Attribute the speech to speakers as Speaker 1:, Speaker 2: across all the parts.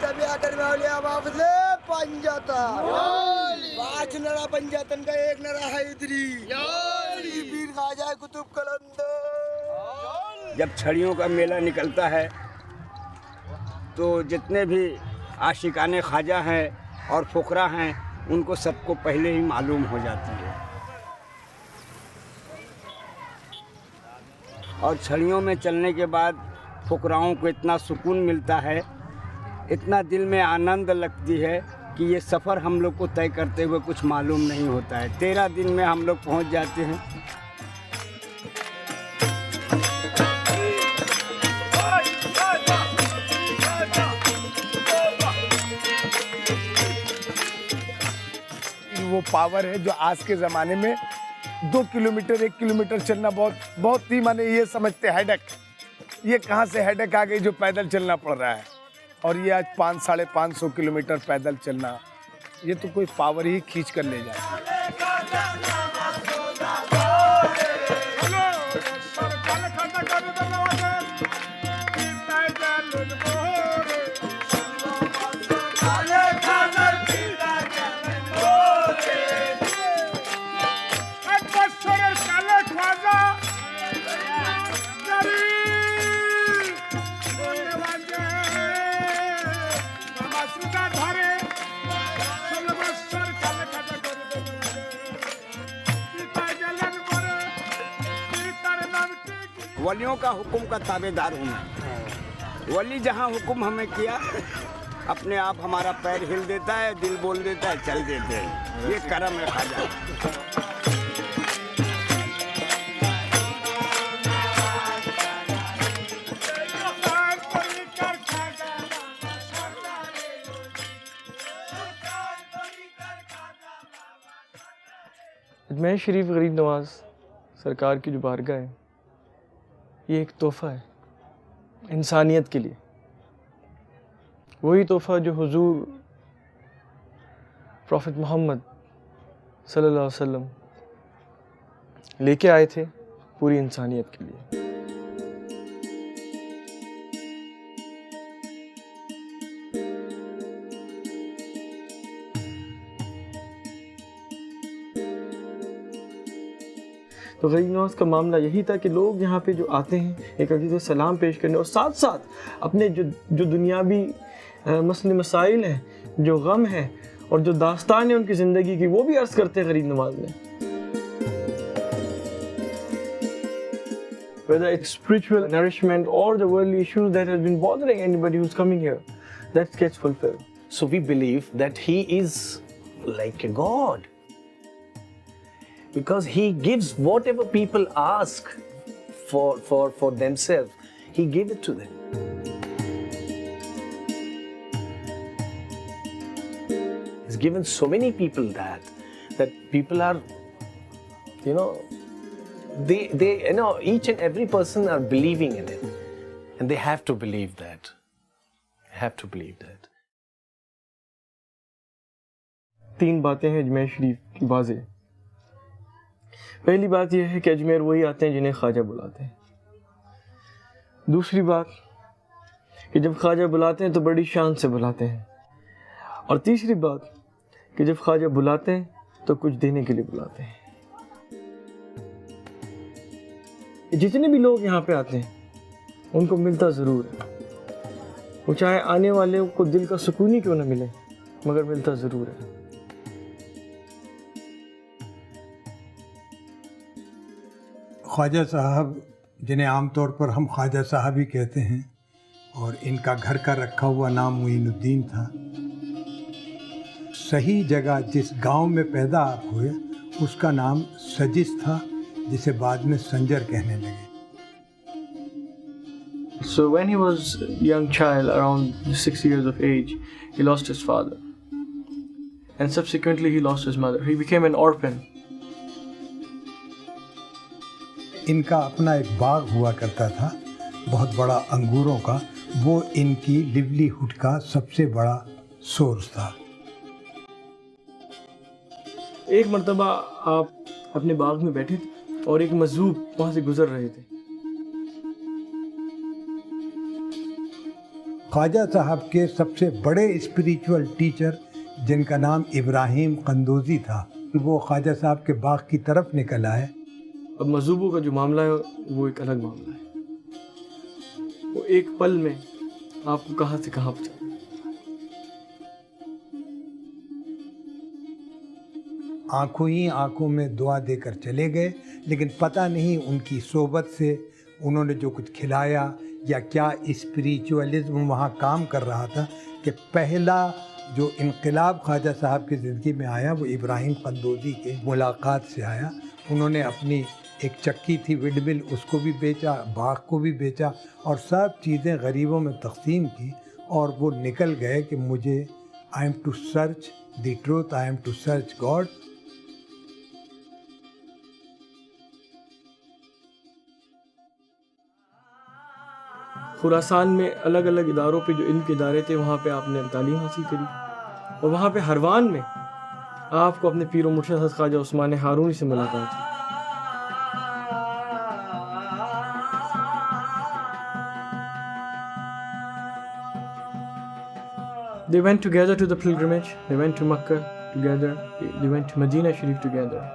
Speaker 1: आकर मौलिया वाफले पंजाता पांच नरा पंजातन का एक नरा हैदरी पीर ख्वाजा कुतुब कलंदर।
Speaker 2: जब छड़ियों का मेला निकलता है तो जितने भी आशिकाने ख्वाजा हैं और फुकरा हैं उनको सबको पहले ही मालूम हो जाती है। और छड़ियों में चलने के बाद फुकराओं को इतना सुकून मिलता है, इतना दिल में आनंद लगती है कि ये सफ़र हम लोग को तय करते हुए कुछ मालूम नहीं होता है। 13 दिन में हम लोग पहुंच जाते हैं।
Speaker 3: वो पावर है जो आज के ज़माने में 2 किलोमीटर 1 किलोमीटर चलना बहुत ही माने ये समझते हेडेक, ये कहाँ से हेडेक आ गई जो पैदल चलना पड़ रहा है। और ये आज 500-550 किलोमीटर पैदल चलना, ये तो कोई पावर ही खींच कर ले जाए।
Speaker 2: वलियों का हुक्म का ताबेदार हूँ मैं। वली जहाँ हुक्म हमें किया अपने आप हमारा पैर हिल देता है, दिल बोल देता है, चल देते हैं। ये करम है ख्वाजा।
Speaker 4: अजमेर शरीफ गरीब नवाज सरकार की जो बारगाह है, ये एक तोहफ़ा है इंसानियत के लिए। वही तोहफ़ा जो हुजूर प्रॉफिट मोहम्मद सल्लल्लाहु अलैहि वसल्लम लेके आए थे पूरी इंसानियत के लिए। तो गरीब नवाज का मामला यही था कि लोग यहाँ पे जो आते हैं एक अकीदत सलाम पेश करने और साथ साथ अपने जो दुनियावी मसले मसाइल हैं, जो गम है और जो दास्तान है उनकी ज़िंदगी की, वो भी अर्ज़ करते हैं गरीब नवाज में। Whether it's spiritual nourishment or the worldly issues that has been bothering anybody who's coming here, that gets fulfilled.
Speaker 5: So we believe that he is like a God, because he gives whatever people ask for themselves, he gave it to them. He's given so many people that people are, they each and every person are believing in it, and they have to believe that.
Speaker 4: तीन बातें हैं अजमेर शरीफ की वाज़ेह। पहली बात यह है कि अजमेर वही आते हैं जिन्हें ख्वाजा बुलाते हैं। दूसरी बात कि जब ख्वाजा बुलाते हैं तो बड़ी शान से बुलाते हैं। और तीसरी बात कि जब ख्वाजा बुलाते हैं तो कुछ देने के लिए बुलाते हैं। जितने भी लोग यहाँ पे आते हैं उनको मिलता ज़रूर है, वो चाहे आने वाले को दिल का सुकून ही क्यों ना मिले, मगर मिलता ज़रूर है।
Speaker 6: ख्वाजा साहब, जिन्हें आमतौर पर हम ख्वाजा साहब ही कहते हैं, और इनका घर का रखा हुआ नाम मुइनुद्दीन था। सही जगह जिस गांव में पैदा आप हुए उसका नाम सजिस था, जिसे बाद में संजर कहने लगे।
Speaker 4: So when he was a young child, around 6 years of age, he lost his father, and subsequently he lost his mother. He became an orphan.
Speaker 6: इनका अपना एक बाग हुआ करता था, बहुत बड़ा अंगूरों का। वो इनकी लिवलीहुड का सबसे बड़ा सोर्स था।
Speaker 4: एक मर्तबा आप अपने बाग में बैठे थे और एक मजलूम वहाँ से गुजर रहे थे।
Speaker 6: ख्वाजा साहब के सबसे बड़े स्पिरिचुअल टीचर जिनका नाम इब्राहिम कंदोजी था, वो ख्वाजा साहब के बाग की तरफ निकल आए।
Speaker 4: अब मजहबों का जो मामला है वो एक अलग मामला है। वो एक पल में आपको कहाँ से कहाँ पहुँचा।
Speaker 6: आंखों ही आंखों में दुआ देकर चले गए, लेकिन पता नहीं उनकी सोबत से उन्होंने जो कुछ खिलाया या क्या स्पिरिचुअलिज्म वहाँ काम कर रहा था कि पहला जो इनकलाब ख्वाजा साहब की ज़िंदगी में आया वो इब्राहिम कंदोजी के मुलाकात से आया। उन्होंने अपनी एक चक्की थी विडमिल, उसको भी बेचा, बाग को भी बेचा और सब चीज़ें गरीबों में तकसीम की और वो निकल गए कि मुझे I am to search the truth, I am to search God.
Speaker 4: Khorasan में अलग अलग इदारों पे जो इनके इदारे थे वहाँ पे आपने तालीम हासिल करी और वहाँ पे हरवान में आपको अपने पीर मुर्शिद हज़रत ख्वाजा उस्मान हारूनी से मुलाकात हुई। They went together to the pilgrimage. They went to Makkah together. They went to Medina Sharif together.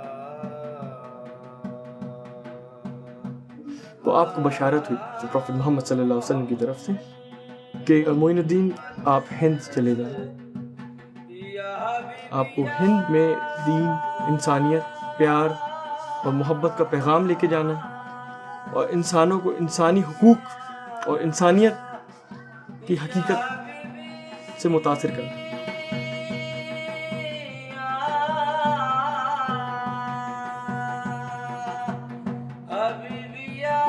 Speaker 4: तो आपको बशारत हुई तो प्रॉफिट मोहम्मद सल्लल्लाहु अलैहि वसल्लम की तरफ से कि मोइनुद्दीन आप हिंद चले जाएं। आपको हिंद में दीन, इंसानियत, प्यार और मोहब्बत का पैगाम लेके जाना है और इंसानों को इंसानी हुकूक और इंसानियत की हकीकत से मुतासिर करना।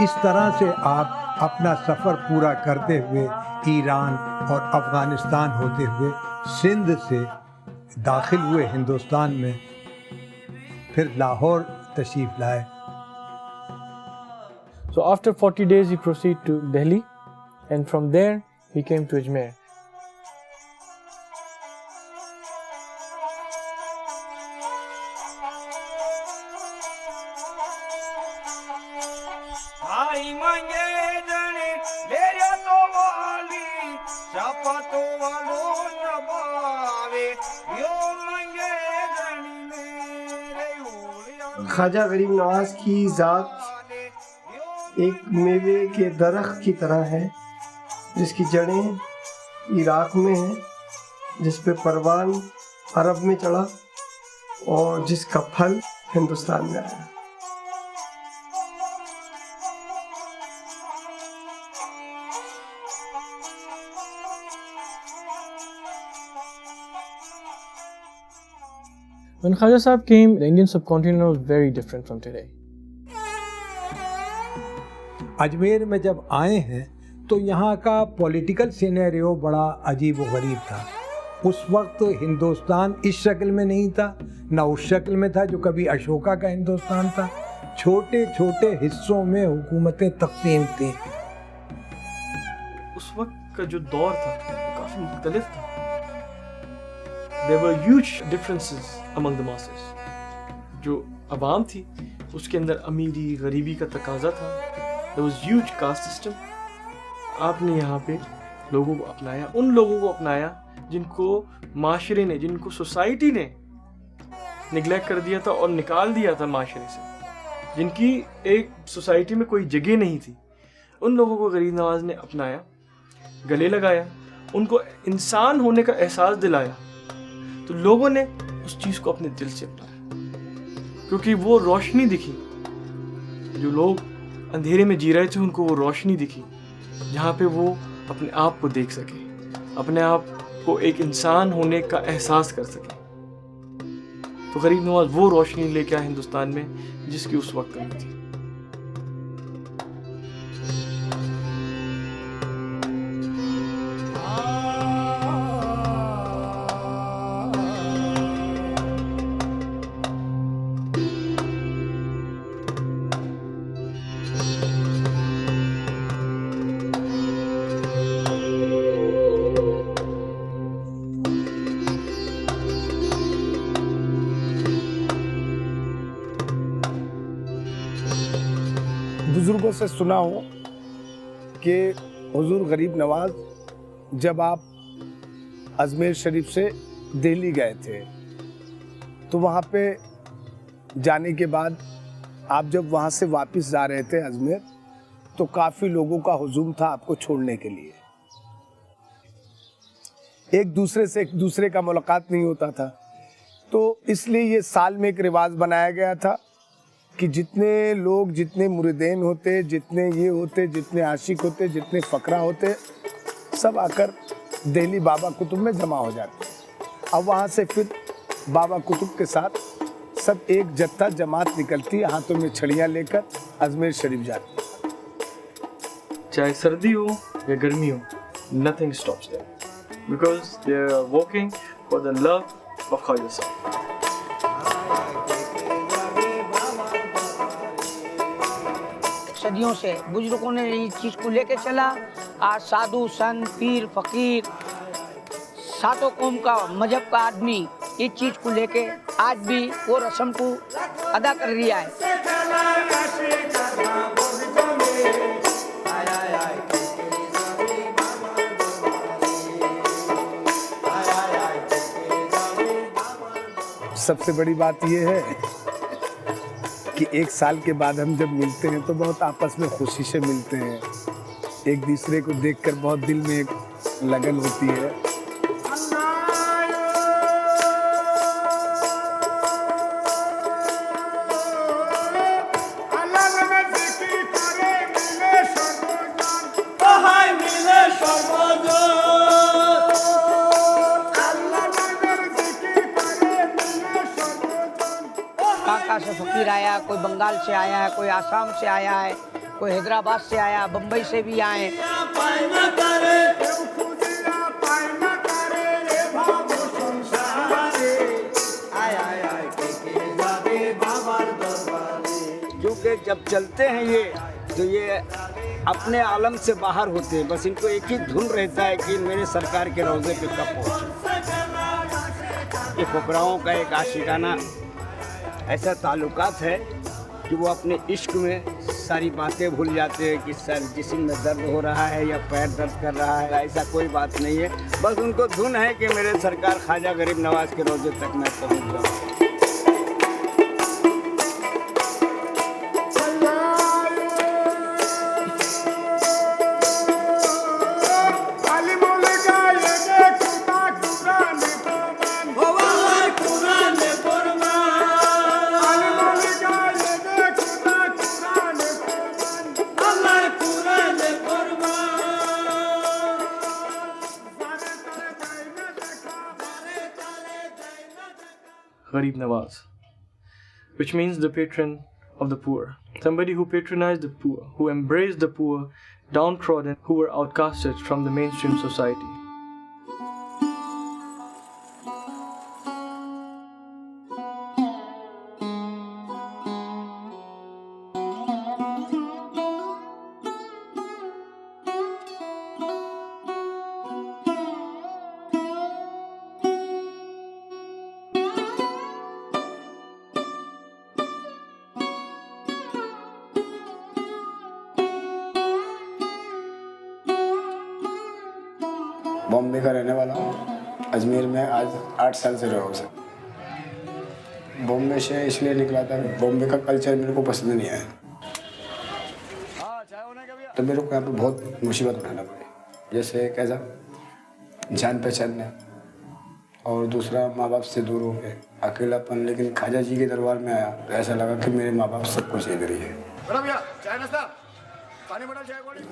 Speaker 6: इस तरह से आप अपना सफ़र पूरा करते हुए ईरान और अफ़गानिस्तान होते हुए सिंध से दाखिल हुए हिंदुस्तान में, फिर लाहौर तशरीफ़ लाए।
Speaker 4: So after 40 days he proceeded to Delhi and from there he came to Ajmer.
Speaker 1: Khwaja Garib Nawaz की ज़ात एक मेवे के दरख्त की तरह है जिसकी जड़ें इराक में हैं, जिस पे परवान अरब में चढ़ा और जिसका फल हिंदुस्तान में आया।
Speaker 4: When Khwaja Sahib came, the Indian subcontinent was very different from today.
Speaker 6: Ajmer में जब आए हैं तो यहाँ का पॉलिटिकल सिनेरियो बड़ा अजीब व गरीब था। उस वक्त हिंदुस्तान इस शक्ल में नहीं था, ना उस शक्ल में था जो कभी अशोका का हिंदुस्तान था। छोटे छोटे हिस्सों में हुकूमतें तक़सीम थीं।
Speaker 4: उस वक्त का जो दौर था वो काफ़ी मुख्तलिफ था। There were huge differences among the masses. जो अवाम थी उसके अंदर अमीरी गरीबी का तकाजा था। There was huge caste system. आपने यहाँ पे लोगों को अपनाया, उन लोगों को अपनाया जिनको माशरे ने, जिनको सोसाइटी ने निगलेक्ट कर दिया था और निकाल दिया था माशरे से, जिनकी एक सोसाइटी में कोई जगह नहीं थी। उन लोगों को गरीब नवाज ने अपनाया, गले लगाया, उनको इंसान होने का एहसास दिलाया। तो लोगों ने उस चीज़ को अपने दिल से अपनाया क्योंकि वो रोशनी दिखी। जो लोग अंधेरे में जी रहे थे उनको वो रोशनी दिखी जहाँ पे वो अपने आप को देख सके, अपने आप को एक इंसान होने का एहसास कर सके। तो गरीब नवाज वो रोशनी लेके आया हिंदुस्तान में जिसकी उस वक्त कमी थी।
Speaker 3: बुजुर्गों से सुना हो कि हुजूर गरीब नवाज जब आप अजमेर शरीफ से दिल्ली गए थे तो वहाँ पे जाने के बाद आप जब वहाँ से वापस जा रहे थे अजमेर तो काफ़ी लोगों का हुजूम था आपको छोड़ने के लिए। एक दूसरे का मुलाकात नहीं होता था, तो इसलिए ये साल में एक रिवाज बनाया गया था कि जितने लोग, जितने मुरीदेन होते, जितने ये होते, जितने आशिक होते, जितने फ़करा होते, सब आकर दिल्ली बाबा कुतुब में जमा हो जाते। अब वहाँ से फिर बाबा कुतुब के साथ सब एक जत्था जमात निकलती, हाथों में छड़ियाँ लेकर अजमेर शरीफ जाती।
Speaker 4: चाहे सर्दी हो या गर्मी हो, nothing stops them because they are working for the love of Kwajha Sahib.
Speaker 7: सदियों से बुजुर्गों ने इस चीज़ को लेके चला। आज साधु संत पीर फकीर सातों कौम का मजहब का आदमी इस चीज़ को लेके आज भी वो रस्म को अदा कर रहा है।
Speaker 3: सबसे बड़ी बात ये है कि एक साल के बाद हम जब मिलते हैं तो बहुत आपस में खुशी से मिलते हैं। एक दूसरे को देखकर बहुत दिल में एक लगन होती है।
Speaker 7: से फकीर आया, कोई बंगाल से आया है, कोई आसाम से आया है, कोई हैदराबाद से आया, बम्बई से भी आए।
Speaker 2: क्योंकि जब चलते हैं ये तो ये अपने आलम से बाहर होते हैं, बस इनको एक ही धुन रहता है कि मेरे सरकार के रोज़े पे कब पहुँचे। ये फुकराओं का एक आशिकाना ऐसा ताल्लुकात है कि वो अपने इश्क में सारी बातें भूल जाते हैं कि सर जिस्म में दर्द हो रहा है या पैर दर्द कर रहा है, ऐसा कोई बात नहीं है। बस उनको धुन है कि मेरे सरकार ख्वाजा गरीब नवाज के रोज़े तक मैं पहुँच जाऊँ।
Speaker 4: Gharib Nawaz, which means the patron of the poor. Somebody who patronized the poor, who embraced the poor, downtrodden, who were outcasted from the mainstream society.
Speaker 8: Bombay का रहने वाला हूँ। अजमेर में आज 8 साल से रहा हूँ सर। बॉम्बे से इसलिए निकला था, बॉम्बे का कल्चर मेरे को पसंद नहीं आया, तो मेरे को यहाँ पे बहुत मुसीबत उठाना पड़ी। जैसे कैसा जान पहचानने और दूसरा माँ बाप से दूर हो गए, अकेलापन। लेकिन ख्वाजा जी के दरबार में आया तो ऐसा लगा कि मेरे माँ बाप सब कुछ इधर ही है।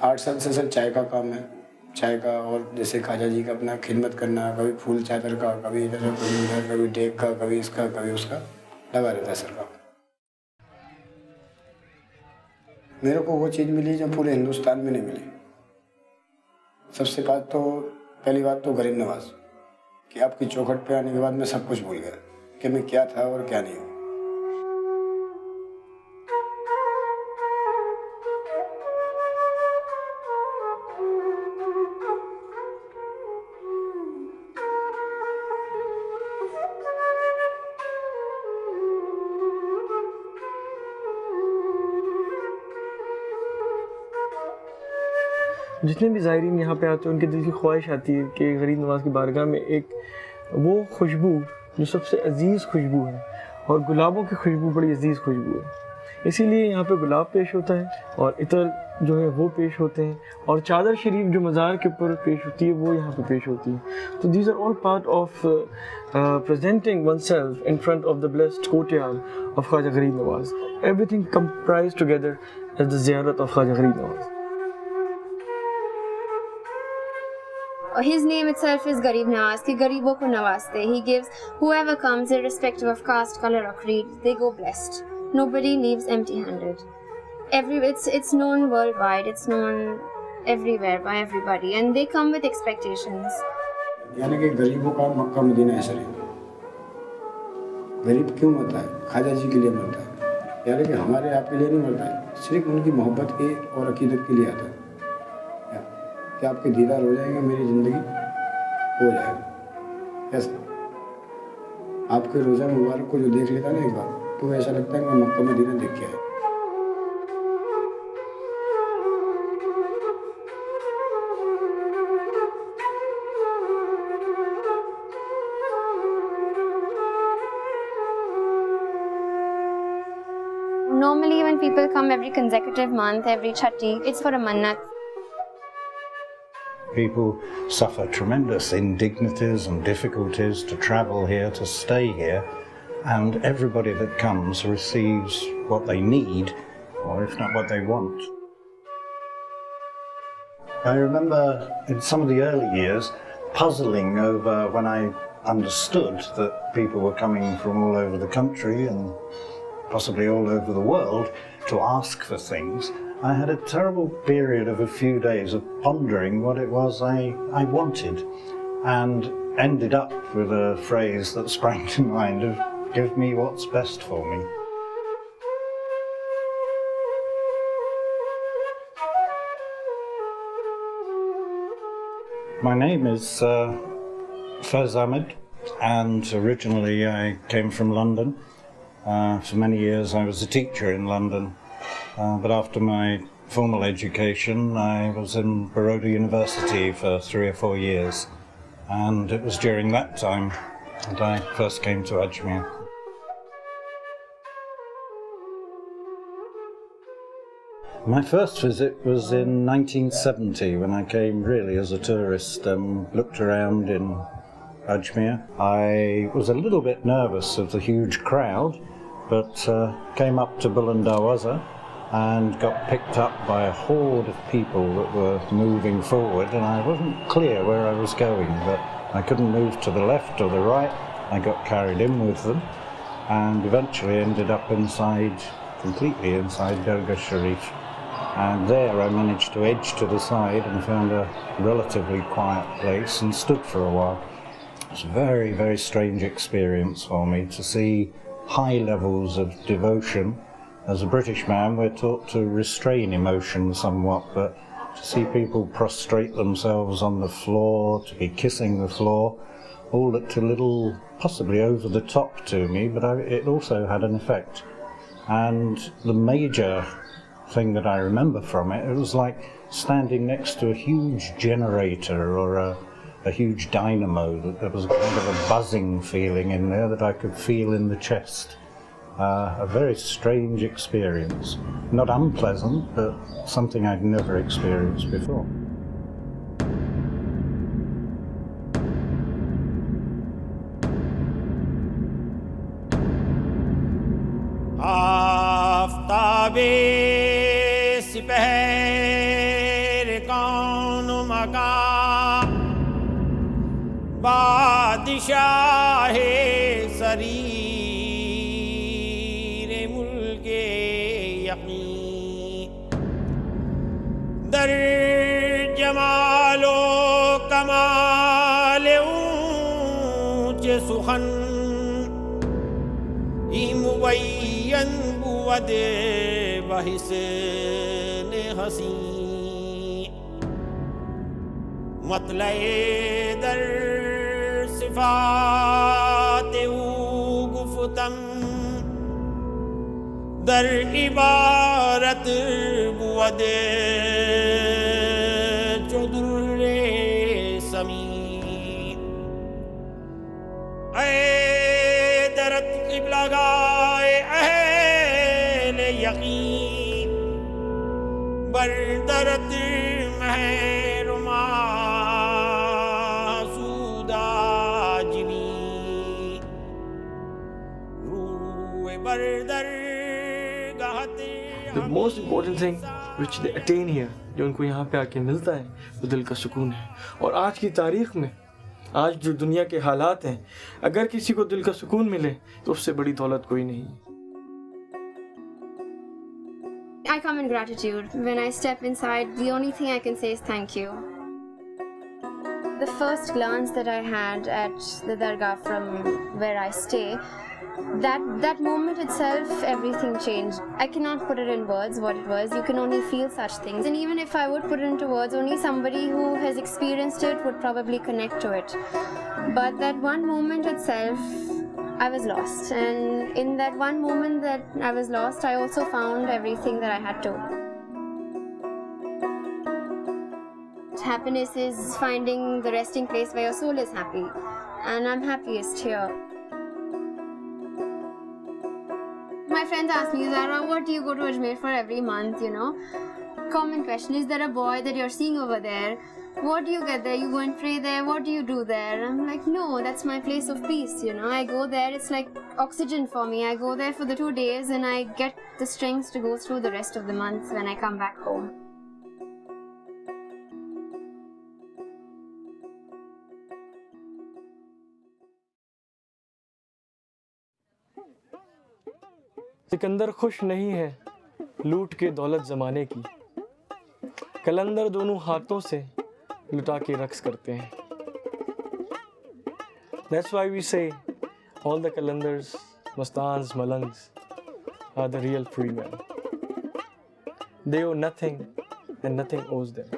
Speaker 8: 8 साल से सर चाय का काम है, चाय का, और जैसे ख्वाजा जी का अपना खिदमत करना, कभी फूल चादर का, कभी इधर कभी उधर, कभी डेक का, कभी इसका कभी उसका लगा रहता है सर का। मेरे को वो चीज़ मिली जो पूरे हिंदुस्तान में नहीं मिली। सबसे पहली बात तो गरीब नवाज, कि आपकी चौखट पे आने के बाद मैं सब कुछ भूल गया कि मैं क्या था और क्या नहीं हूँ।
Speaker 4: जितने भी ज़ायरीन यहाँ पे आते हैं उनके दिल की ख्वाहिश आती है कि गरीब नवाज़ की बारगाह में एक वो खुशबू जो सबसे अजीज़ खुशबू है, और गुलाबों की खुशबू बड़ी अजीज़ खुशबू है, इसीलिए यहाँ पे गुलाब पेश होता है और इतर जो है वो पेश होते हैं, और चादर शरीफ जो मज़ार के ऊपर पेश होती है वो यहाँ पे पेश होती है। तो these are all part of presenting oneself in front of the blessed courtyard of Khwaja Garib Nawaz. Everything comprise together as the ज़ियारत of Khwaja Garib Nawaz.
Speaker 9: His name itself is Gharib Nawaz, कि गरीबों को नवाजते. He gives whoever comes, irrespective of caste, color or creed, they go blessed. Nobody leaves empty-handed. It's known worldwide. It's known everywhere by everybody, and they come with expectations.
Speaker 8: यानी कि गरीबों का Mecca Medina है शरीफ। गरीब क्यों मरता है? ख्वाजा जी के लिए मरता है, यानी कि हमारे आपके लिए नहीं मरता है, सिर्फ उनकी मोहब्बत के और अकीदत के लिए आता है कि आपके दीदार हो जाएंगे, मेरी ज़िंदगी हो जाएगी। कैसे आपके रोज़ा मुबारक को जो देख लेता है ना एक बार, तो ऐसा लगता है कि मैं मक्का मदीना देख के आया।
Speaker 9: Normally when people come every consecutive month, every chatti, it's for a mannat.
Speaker 10: People suffer tremendous indignities and difficulties to travel here, to stay here, and everybody that comes receives what they need, or if not what they want. I remember in some of the early years puzzling over when I understood that people were coming from all over the country and possibly all over the world to ask for things. I had a terrible period of a few days of pondering what it was I wanted, and ended up with a phrase that sprang to mind of, give me what's best for me. My name is Faiz Ahmed, and originally I came from London. For many years I was a teacher in London. But after my formal education, I was in Baroda University for 3 or 4 years, and it was during that time that I first came to Ajmer. My first visit was in 1970 when I came really as a tourist and looked around in Ajmer. I was a little bit nervous of the huge crowd, but came up to Buland Darwaza and got picked up by a horde of people that were moving forward, and I wasn't clear where I was going, but I couldn't move to the left or the right. I got carried in with them and eventually ended up inside, completely inside Dargah Sharif, and there I managed to edge to the side and found a relatively quiet place and stood for a while. It was a very, very strange experience for me to see high levels of devotion. As a British man, we're taught to restrain emotion somewhat, but to see people prostrate themselves on the floor, to be kissing the floor, all looked a little possibly over the top to me, but it also had an effect. And the major thing that I remember from it, it was like standing next to a huge generator or a huge dynamo. There was kind of a buzzing feeling in there that I could feel in the chest. A very strange experience. Not unpleasant, but something I'd never experienced before.
Speaker 11: दर जमालो कमाल ऊंचे सुखन इमुवैयन बुवदे बहिसने हसी मतलए दर सिफाते गुफ्तम दर इबारत बुवदे क़िबला गाए अहले यकीन बरदरत महरुमा सूदा जिवी रूए बरदर गाहते
Speaker 4: The most important thing which they attain here, जो उनको यहाँ पे आके मिलता है, वो दिल का सुकून है। और आज की तारीख में, आज जो दुनिया के हालात हैं, अगर किसी को दिल का सुकून मिले तो उससे बड़ी दौलत कोई नहीं है।
Speaker 9: I come in gratitude. When I step inside, the only thing I can say is thank you. The first glance that I had at the dargah from where I stay, that moment itself, everything changed. I cannot put it in words what it was. You can only feel such things. And even if I would put it into words, only somebody who has experienced it would probably connect to it. But that one moment itself, I was lost. And in that one moment that I was lost, I also found everything that I had to. Happiness is finding the resting place where your soul is happy. And I'm happiest here. My friends ask me, Zara, what do you go to Ajmer for every month, you know? Common question, is there a boy that you're seeing over there? What do you get there? You go and pray there? What do you do there? I'm like, no, that's my place of peace, you know? I go there, it's like oxygen for me. I go there for the 2 days and I get the strength to go through the rest of the month when I come back home.
Speaker 4: Sikandar खुश नहीं है लूट के दौलत ज़माने की, कलंदर दोनों हाथों से लुटा के रक्स करते हैं। That's why we say all the kalandars, mastans, malangs are the real free men. They owe nothing and nothing owes them.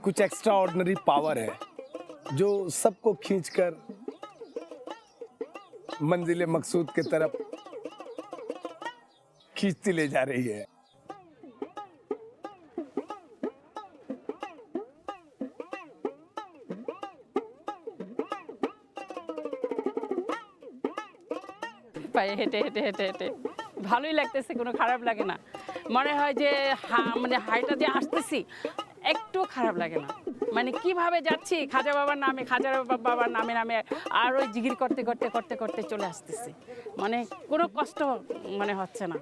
Speaker 3: कुछ एक्स्ट्रा ऑर्डिनरी पावर है जो सबको खींचकर मंजिले मकसूद के तरफ खींचती ले जा रही है।
Speaker 12: পায়ে হেঁটে হেঁটে হেঁটে হেঁটে ভালোই লাগতেছে, কোনো খারাপ লাগে না। মনে হয় যে মানে হাইটা দিয়ে আসতেছি, একটু খারাপ লাগে না। মানে কিভাবে যাচ্ছি খাজা বাবার নামে, খাজা বাবার নামে নামে আর ওই জিগির করতে করতে করতে করতে চলে আসতেছি, মানে কোনো কষ্ট মানে হচ্ছে না।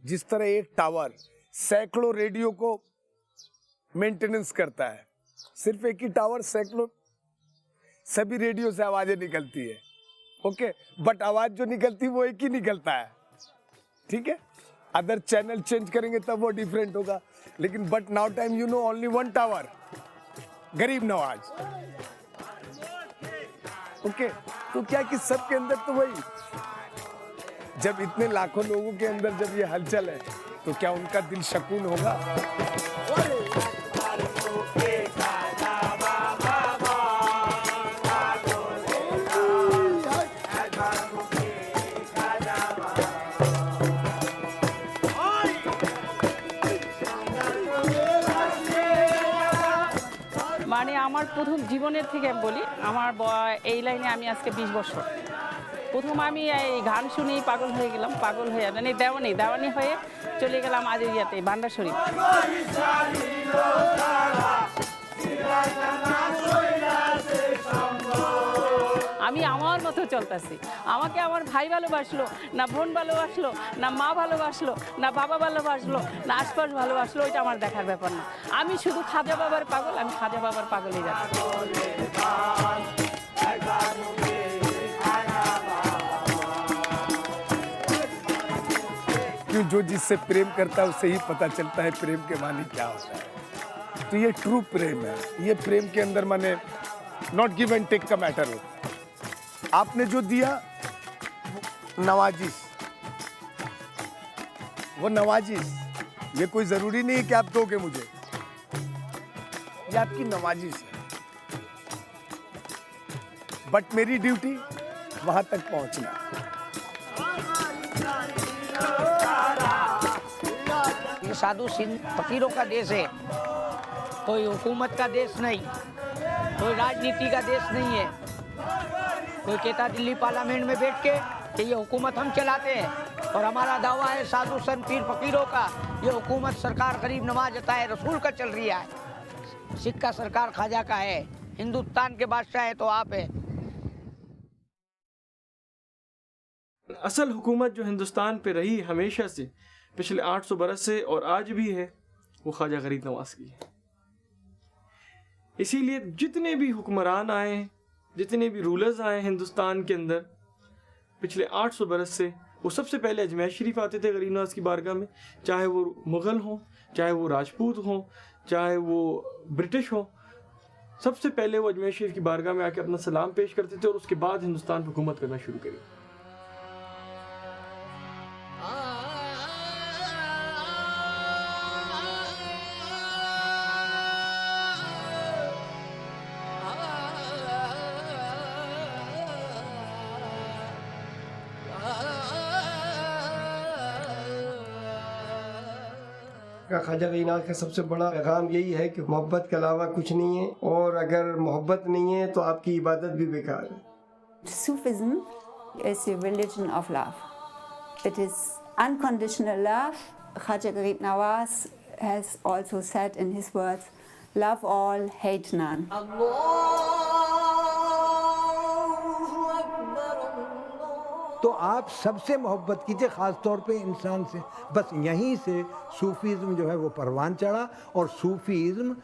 Speaker 3: जिस तरह एक टावर सैकड़ों रेडियो को मेंटेनेंस करता है, सिर्फ एक ही टावर सैकड़ों सभी रेडियो से आवाजें निकलती है, ओके, बट आवाज जो निकलती है वो एक ही निकलता है, ठीक है। अदर चैनल चेंज करेंगे तब वो डिफरेंट होगा, लेकिन but now time you know only one tower, गरीब नवाज, ओके। तो क्या कि सबके अंदर तो वही, जब इतने लाखों लोगों के अंदर जब ये हलचल है तो क्या उनका दिल शकून होगा?
Speaker 12: মানে আমার প্রথম জীবনের থেকে আমি বলি, আমার এই লাইনে আমি আজকে 20 বছর। প্রথম আমি এই গান শুনেই পাগল হয়ে গেলাম, পাগল হয়ে মানে দেওয়ানি হয়ে চলে গেলাম আজিরিয়াতে, ভান্ডার শরীফ। আমি আমার মতো চলতেছি, আমাকে আমার ভাই ভালোবাসলো না, বোন ভালোবাসলো না, মা ভালোবাসলো না, বাবা ভালোবাসলো না, আশপাশ ভালোবাসলো, ওইটা আমার দেখার ব্যাপার না। আমি শুধু খাজা বাবার পাগল, আমি খাজা বাবার পাগলই যাচ্ছি।
Speaker 3: क्यों जो जिससे प्रेम करता है उससे ही पता चलता है प्रेम के मानी क्या होता है। तो ये ट्रू प्रेम है, ये प्रेम के अंदर माने नॉट गिव एंड टेक का मैटर हो। आपने जो दिया नवाजिश, वो नवाजिश, ये कोई जरूरी नहीं है कि आप दोगे मुझे, ये आपकी नवाजिश है, बट मेरी ड्यूटी वहां तक पहुंचना।
Speaker 7: ये साधु सिंध फकीरों का देश है, कोई हुकूमत का देश नहीं। कोई राजनीति का देश नहीं है। कोई कहता दिल्ली पार्लियामेंट में बैठ के कि ये हुकूमत हम चलाते हैं, और हमारा दावा है साधु संत पीर फकीरों का, ये हुकूमत सरकार गरीब नवाज अताए रसूल का चल रही है। सिक्का सरकार ख्वाजा का है, हिंदुस्तान के बादशाह है तो आप है।
Speaker 4: असल हुकूमत जो हिंदुस्तान पे रही हमेशा से, पिछले 800 बरस से और आज भी है, वो ख्वाजा गरीब नवाज की है। इसीलिए जितने भी हुक्मरान आए, जितने भी रूलर्स आए हिंदुस्तान के अंदर पिछले 800 बरस से, वो सबसे पहले अजमेर शरीफ आते थे गरीब नवाज की बारगाह में, चाहे वो मुग़ल हों, चाहे वो राजपूत हों, चाहे वो ब्रिटिश हो। सबसे पहले वो अजमेर शरीफ की बारगाह में आके अपना सलाम पेश करते थे और उसके बाद हिंदुस्तान पर हुकूमत करना शुरू करी।
Speaker 1: ख्वाजा गरीब नवाज का सबसे बड़ा पैगाम यही है कि मोहब्बत के अलावा कुछ नहीं है, और अगर मोहब्बत नहीं है तो आपकी इबादत भी बेकार है।
Speaker 13: Sufism is a religion of love. It is unconditional love. Kwajha Gharib Nawaz has also said in his words, love all, hate none.
Speaker 6: तो आप सबसे मोहब्बत कीजिए, ख़ास तौर पे इंसान से। बस यहीं से सूफीज़म जो है वो परवान चढ़ा, और सूफीज़म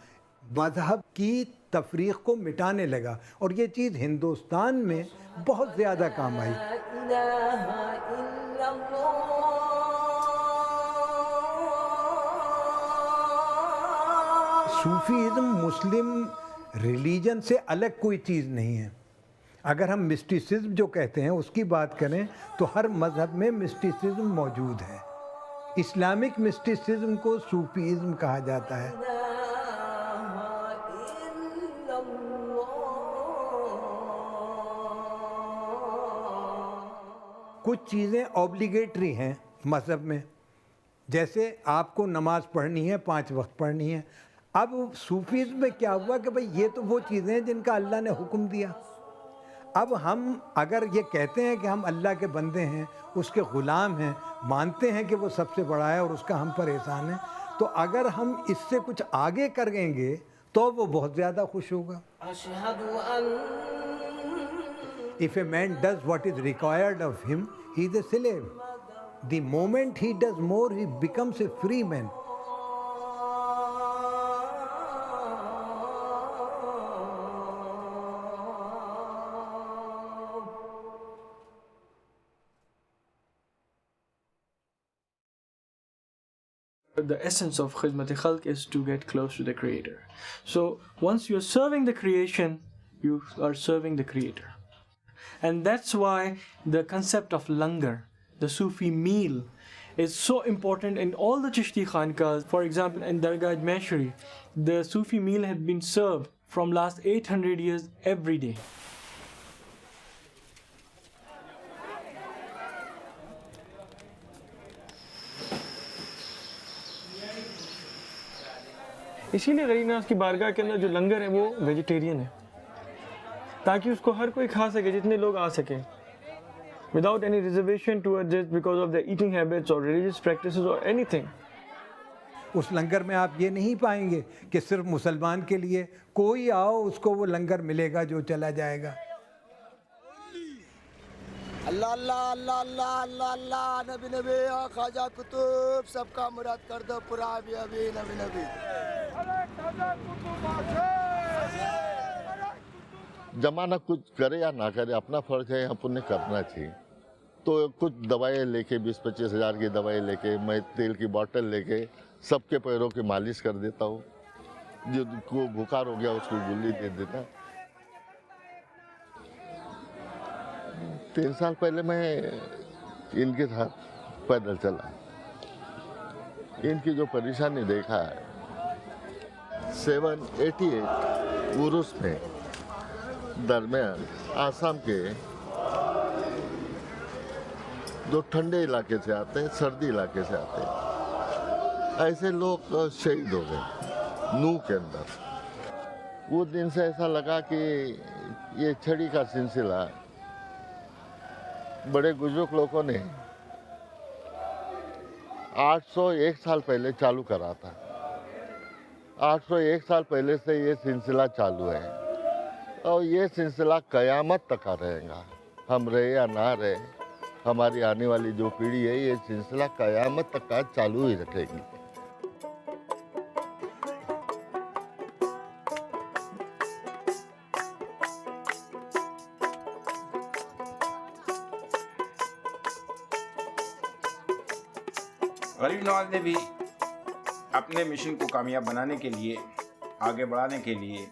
Speaker 6: मज़हब की तफरीक़ को मिटाने लगा, और ये चीज़ हिंदुस्तान में बहुत ज़्यादा काम आई। सूफीज़म मुस्लिम रिलीजन से अलग कोई चीज़ नहीं है। अगर हम मिस्टिसिज्म जो कहते हैं उसकी बात करें तो हर मज़हब में मिस्टिसिज्म मौजूद है। इस्लामिक मिस्टिसिज्म को सूफीज़म कहा जाता है। कुछ चीज़ें ऑब्लिगेटरी हैं मज़हब में, जैसे आपको नमाज पढ़नी है, 5 वक्त पढ़नी है। अब सूफीज़म में क्या हुआ कि भाई ये तो वो चीज़ें हैं जिनका अल्लाह ने हुक्म दिया। अब हम अगर ये कहते हैं कि हम अल्लाह के बंदे हैं, उसके ग़ुलाम हैं, मानते हैं कि वो सबसे बड़ा है और उसका हम पर एहसान है, तो अगर हम इससे कुछ आगे करेंगे तो वो बहुत ज़्यादा खुश होगा। If a man does what is required of him, he is a slave. The moment he does more, he becomes a free man.
Speaker 4: The essence of Khidmat Khalq is to get close to the Creator. So once you are serving the creation, you are serving the Creator. And that's why the concept of langar, the Sufi meal, is so important in all the Chishti Khankas. For example, in Dargah Ajmer Sharif, the Sufi meal had been served from last 800 years every day. इसीलिए गरीब नवाज की बारगाह के अंदर जो लंगर है वो vegetarian है, ताकि उसको हर कोई खा सके, जितने लोग आ सके, without any reservation towards it because of their eating habits or religious practices or anything.
Speaker 6: उस लंगर में आप ये नहीं पाएंगे कि सिर्फ मुसलमान के लिए, कोई आओ उसको वो लंगर मिलेगा जो चला जाएगा।
Speaker 14: अल्लाह अल्लाह अल्लाह अल्लाह अल्लाह अल्लाह नबी नबी ख्वाजा कुतुब सबका मुराद कर दो पूरा अभी अभी नबी नबी।
Speaker 15: जमाना कुछ करे या ना करे, अपना फर्ज है, पुण्य करना चाहिए। तो कुछ दवाएं लेके 20-25 हज़ार की दवाई लेके, मैं तेल की बोतल लेके सबके पैरों की मालिश कर देता हूँ। जिसको बुखार हो गया उसको गोली दे देता। 3 साल पहले मैं इनके साथ पैदल चला, इनकी जो परेशानी देखा है, 788 उर्स में दरमियान आसाम के जो ठंडे इलाके से आते हैं, सर्दी इलाके से आते हैं, ऐसे लोग शहीद हो गए नू के अंदर। वो दिन से ऐसा लगा कि ये छड़ी का सिलसिला बड़े बुजुर्ग लोगों ने 801 साल पहले चालू करा था। 801 साल पहले से ये सिलसिला चालू है और ये सिलसिला क़यामत तक का रहेगा। हम रहे या ना रहे, हमारी आने वाली जो पीढ़ी है ये सिलसिला क़यामत तक का चालू ही रखेगी।
Speaker 16: गरीब नवाज ने भी अपने मिशन को कामयाब बनाने के लिए, आगे बढ़ाने के लिए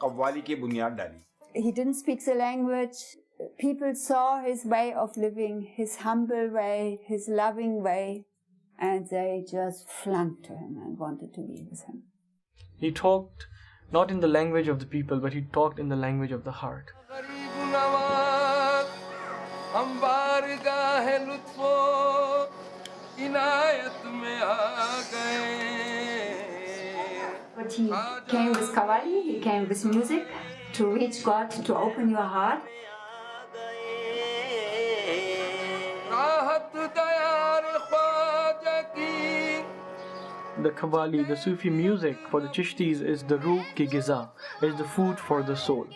Speaker 16: कव्वाली की बुनियाद डाली।
Speaker 13: He didn't speak the language. People saw his way of living, his humble way, his loving way, and they just flung to him and wanted to be with him.
Speaker 4: He talked not in the language of the people, but he talked in the language of the heart.
Speaker 13: But he came with Qawwali, he came with music to reach God, to open your heart.
Speaker 4: The Qawwali, the Sufi music for the Chishtis is the ruh ki giza, is the food for the soul.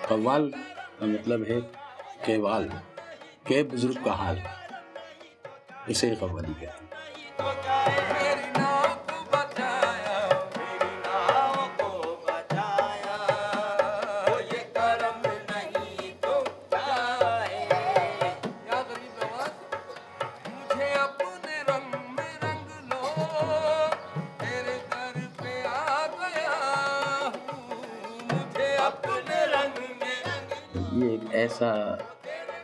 Speaker 17: कव्वाल का मतलब है केवाल, के बुजुर्ग का हाल, इसे कव्वाली कहते हैं। ये एक ऐसा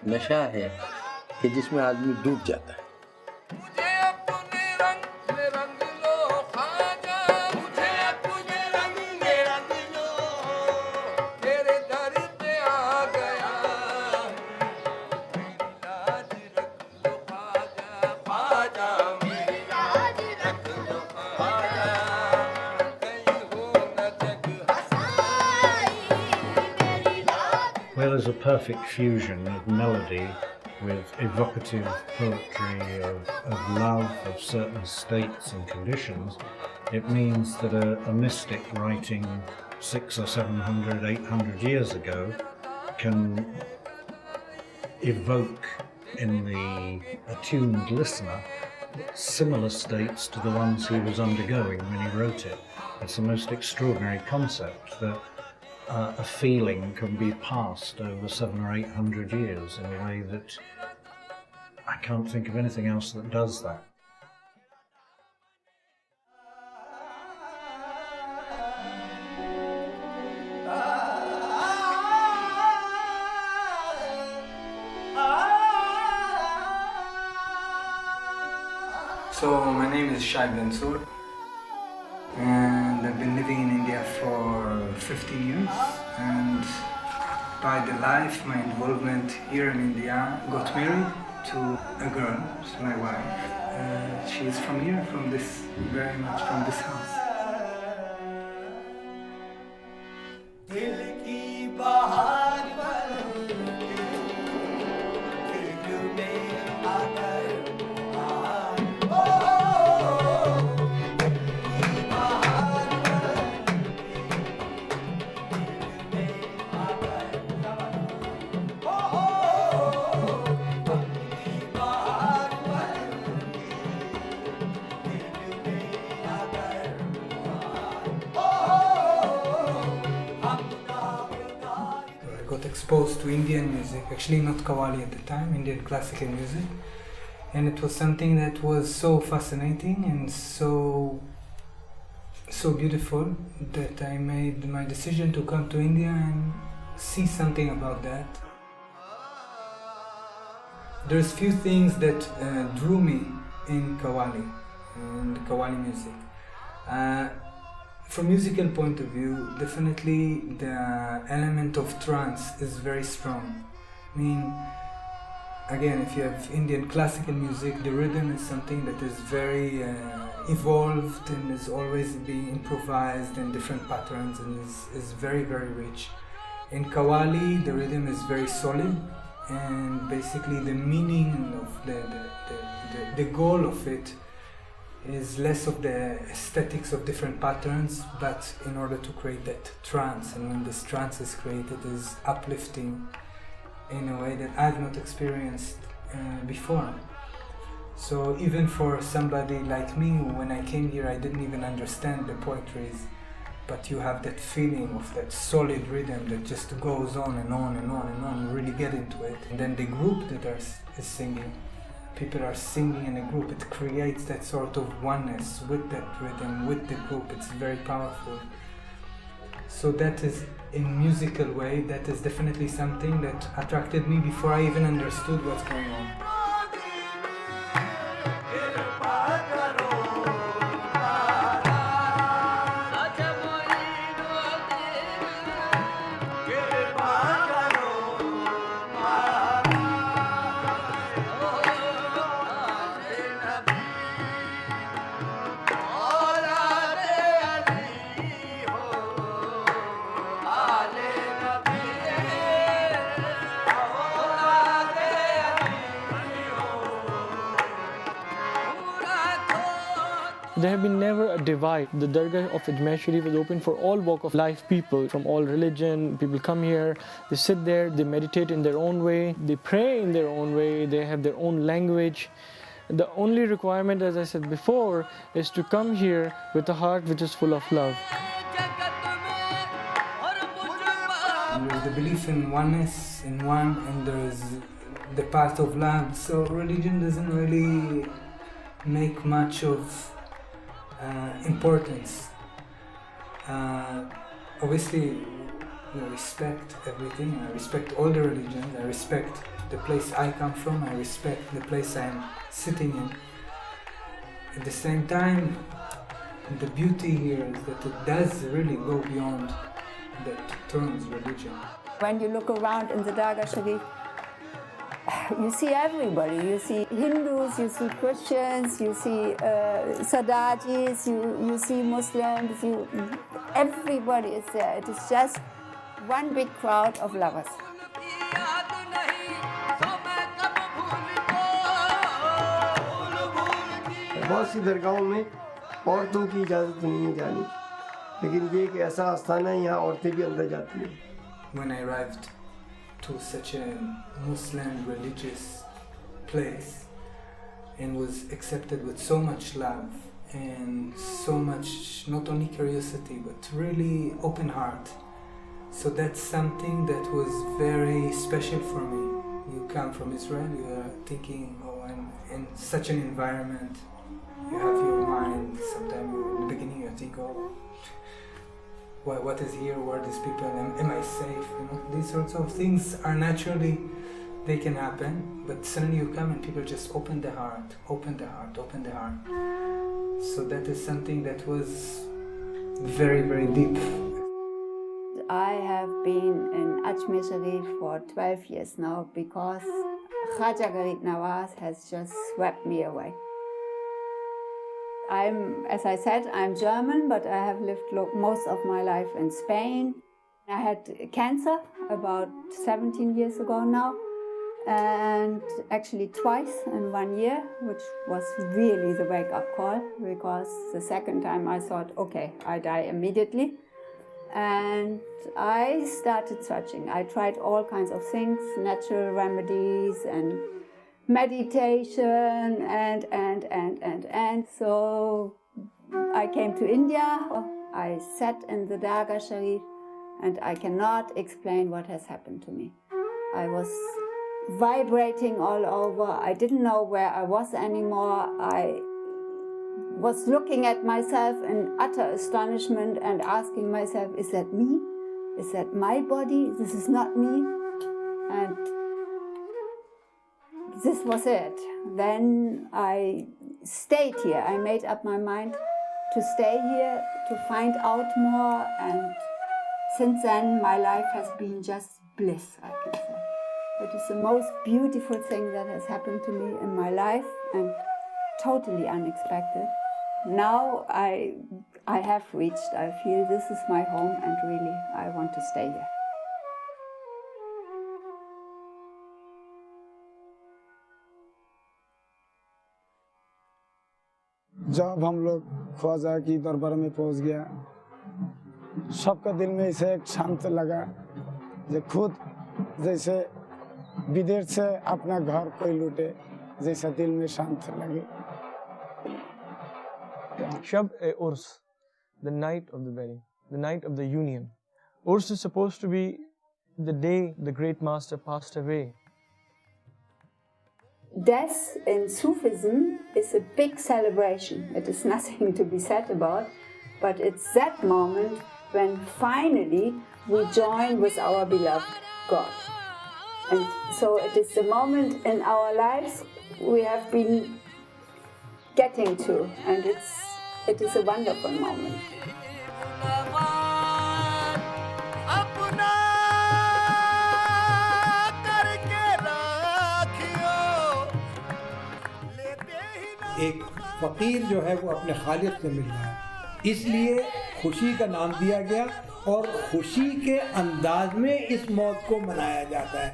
Speaker 17: नशा है कि जिसमें आदमी डूब जाता है।
Speaker 10: Well, there's a perfect fusion of melody with evocative poetry of love of certain states and conditions. It means that a mystic writing 600 or 700, 800 years ago can evoke in the attuned listener similar states to the ones he was undergoing when he wrote it. It's the most extraordinary concept that a feeling can be passed over 700 or 800 years in a way that I can't think of anything else that does that.
Speaker 18: So my name is Shyam Benegal, and I've been living in India for 15 years, and by the life, my involvement here in India, got married to a girl, she's my wife. She is from here, from this, very much from this house. Exposed to Indian music, actually not Qawwali at the time, Indian classical music, and it was something that was so fascinating and so beautiful that I made my decision to come to India and see something about that. There's few things that drew me in Qawwali and Qawwali music. From musical point of view, definitely the element of trance is very strong. I mean, again, if you have Indian classical music, the rhythm is something that is very evolved and is always being improvised in different patterns and is very, very rich. In Qawwali, the rhythm is very solid, and basically the meaning of the goal of it is less of the aesthetics of different patterns, but in order to create that trance, and when this trance is created, is uplifting in a way that I've not experienced before. So even for somebody like me, when I came here, I didn't even understand the poetries, but you have that feeling of that solid rhythm that just goes on and on and on and on. You really get into it. And then the group that is singing, people are singing in a group, it creates that sort of oneness with that rhythm, with the group. It's very powerful. So that is, in musical way, that is definitely something that attracted me before I even understood what's going on.
Speaker 4: There have been never a divide. The Dargah of Ajmer Sharif is open for all walk of life people, from all religion. People come here, they sit there, they meditate in their own way, they pray in their own way, they have their own language. The only requirement, as I said before, is to come here with a heart which is full of love.
Speaker 18: There's the belief in oneness, in one, and there's the path of love. So religion doesn't really make much of importance. Obviously, I respect everything. I respect all the religions. I respect the place I come from. I respect the place I'm sitting in. At the same time, the beauty here is that it does really go beyond that terms religion.
Speaker 13: When you look around in the Dargah Sharif, you see everybody. You see Hindus, you see Christians, you see Sadajis, you see Muslims, everybody is there. It is just one big crowd of lovers.
Speaker 1: बहुत सी दरगाहों में औरतों की इजाज़त नहीं है जाने की, लेकिन ये एक ऐसा आस्थान है यहाँ औरतें भी अंदर जाती हैं.
Speaker 18: When I arrived to such a Muslim religious place and was accepted with so much love and so much, not only curiosity, but really open heart. So that's something that was very special for me. You come from Israel, you are thinking, oh, I'm in such an environment. You have your mind, sometimes in the beginning you think, oh, what is here, where are these people, am I safe? You know, these sorts of things are naturally, they can happen, but suddenly you come and people just open the heart, open the heart, open the heart. So that is something that was very, very deep.
Speaker 13: I have been in Ajmer Sharif for 12 years now because Kwajha Gharib Nawaz has just swept me away. As I said, I'm German, but I have lived most of my life in Spain. I had cancer about 17 years ago now, and actually twice in 1 year, which was really the wake-up call, because the second time I thought, okay, I die immediately. And I started searching. I tried all kinds of things, natural remedies and meditation and so I came to India. I sat in the Dargah Sharif and I cannot explain what has happened to me. I was vibrating all over. I didn't know where I was anymore. I was looking at myself in utter astonishment and asking myself, is that me? Is that my body? This is not me. And this was it. Then I stayed here. I made up my mind to stay here, to find out more, and since then my life has been just bliss, I can say. It is the most beautiful thing that has happened to me in my life and totally unexpected. Now I have reached, I feel this is my home and really I want to stay here.
Speaker 19: जब हम लोग ख्वाजा की दरबार में पहुंच गया, सबका दिल में ऐसे एक शांत लगा, जो खुद जैसे विदेश से अपना घर कोई लूटे, जैसा दिल में शांत लगे.
Speaker 4: Shab-e-Urs, the night of the wedding, the night of the union. Urs is supposed to be the day the great master passed away.
Speaker 13: Death in Sufism is a big celebration. It is nothing to be said about, but it's that moment when finally we join with our beloved God. And so it is the moment in our lives we have been getting to, and it is a wonderful moment.
Speaker 6: एक फ़कीर जो है वो अपने खालिक से मिल रहा है, इसलिए खुशी का नाम दिया गया और खुशी के अंदाज में इस मौत को मनाया जाता है.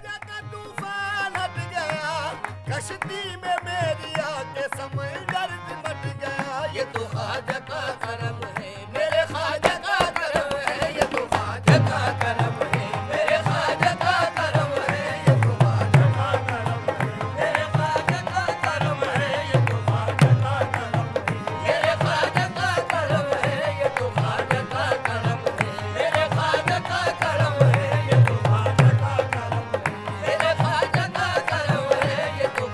Speaker 14: कश्ती में मेरी आके समंदर सिमट गया, ये तो ख्वाजा का करम है, मेरे ख्वाजा का करम है, ये तो ख्वाजा का करम है, मेरे ख्वाजा का करम है, ये तो ख्वाजा का करम है, मेरे ख्वाजा का करम है, ये तो ख्वाजा का करम है, मेरे ख्वाजा का करम है, ये तो ख्वाजा का करम है, मेरे ख्वाजा का करम है, ये तो ख्वाजा का करम है, मेरे ख्वाजा का करम है, ये तो.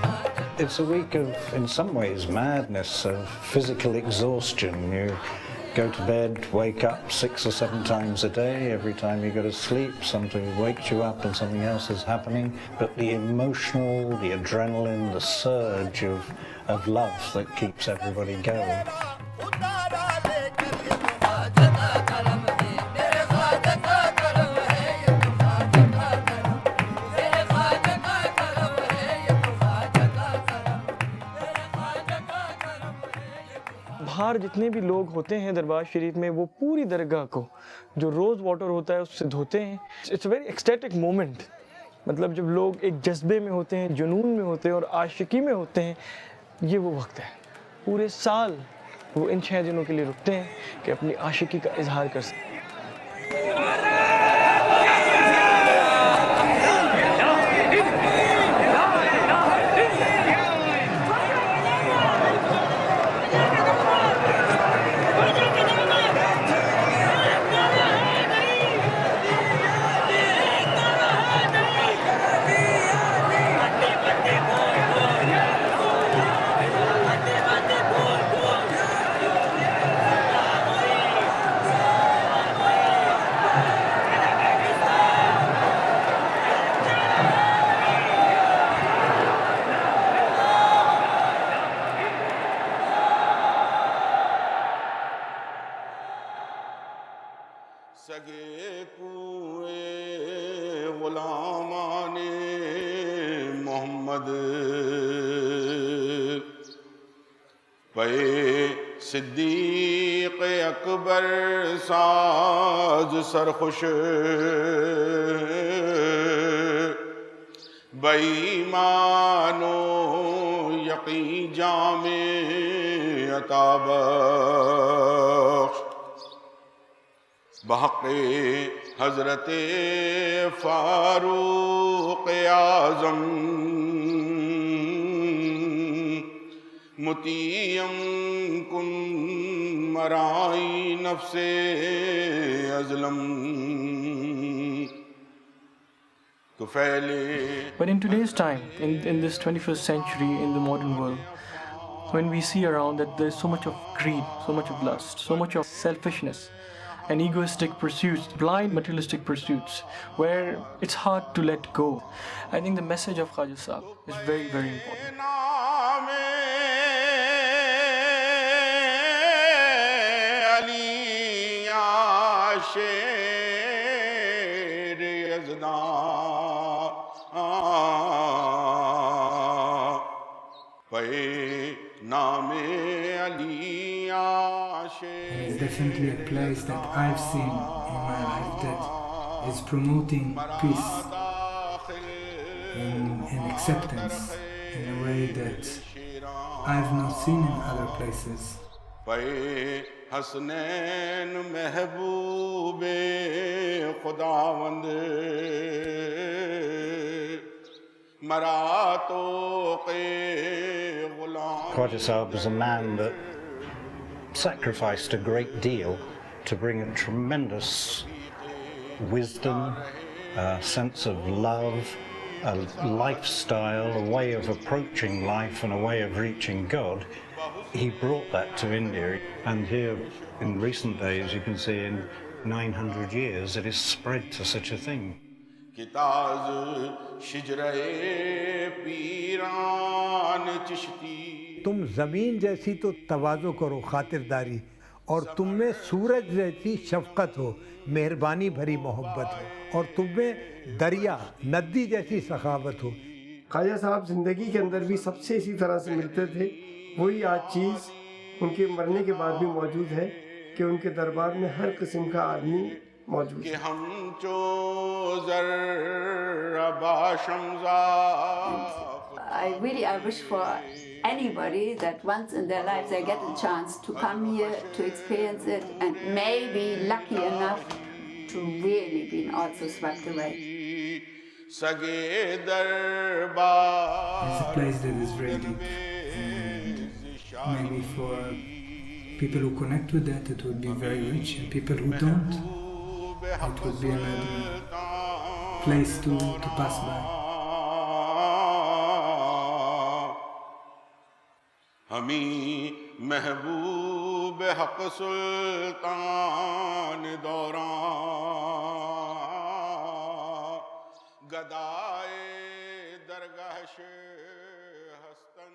Speaker 10: It's a week of, in some ways, madness, of physical exhaustion. You go to bed, wake up 6 or 7 times a day. Every time you go to sleep, something wakes you up and something else is happening. But the emotional, the adrenaline, the surge of love that keeps everybody going.
Speaker 4: बाहर जितने भी लोग होते हैं दरबार शरीफ में, वो पूरी दरगाह को जो रोज़ वाटर होता है उससे धोते हैं. It's a very ecstatic moment. मतलब जब लोग एक जज्बे में होते हैं, जुनून में होते हैं और आशिकी में होते हैं, ये वो वक्त है. पूरे साल वो इन 6 दिनों के लिए रुकते हैं कि अपनी आशिकी का इजहार कर सकें.
Speaker 20: सिद्दीक़ अकबर साज सरखुश बेईमानो यकी जामे अताबख्श बहक़े हज़रत फ़ारूक़ आज़म मुतीयम कुन मराई नफ्से अज़लम तो फैले.
Speaker 4: But in today's time, in this 21st century, in the modern world, when we see around that there's so much of greed, so much of lust, so much of selfishness and egoistic pursuits, blind materialistic pursuits, where it's hard to let go, I think the message of Khwaja Sahib is very, very important.
Speaker 20: शेर यज़दान
Speaker 18: It's definitely a place that I've seen in my life that is promoting peace and acceptance in a way that I've not seen in other places.
Speaker 20: Hasnain महबूबे खुदावंद मरातो के गुलाम.
Speaker 10: Kwajha Sahib was a man that sacrificed a great deal to bring a tremendous wisdom, a sense of love, a lifestyle, a way of approaching life and a way of reaching God. He brought that to India, and here in recent days you can see in 900 years it is spread to such a thing.
Speaker 6: तुम ज़मीन जैसी तो तवाज़ो करो खातिरदारी, और तुम में सूरज जैसी शफ़क़त हो, मेहरबानी भरी मोहब्बत हो, और तुम में दरिया नदी जैसी सखावत हो.
Speaker 1: ख्वाजा साहब ज़िंदगी के अंदर भी सबसे इसी तरह से मिलते थे. वही आज चीज़ उनके मरने के बाद भी मौजूद है कि उनके दरबार में हर किस्म का आदमी मौजूद है.
Speaker 13: I wish for anybody that once in their life they get a chance to come here to experience it and maybe lucky enough to really be also swept away.
Speaker 18: It's a place that is very deep. Maybe for people who connect with that it would be very rich, and people who don't, it would be another place to pass by.
Speaker 20: हमी महबूब हक सुल्तान दौरान गदाए दरगाह हस्तन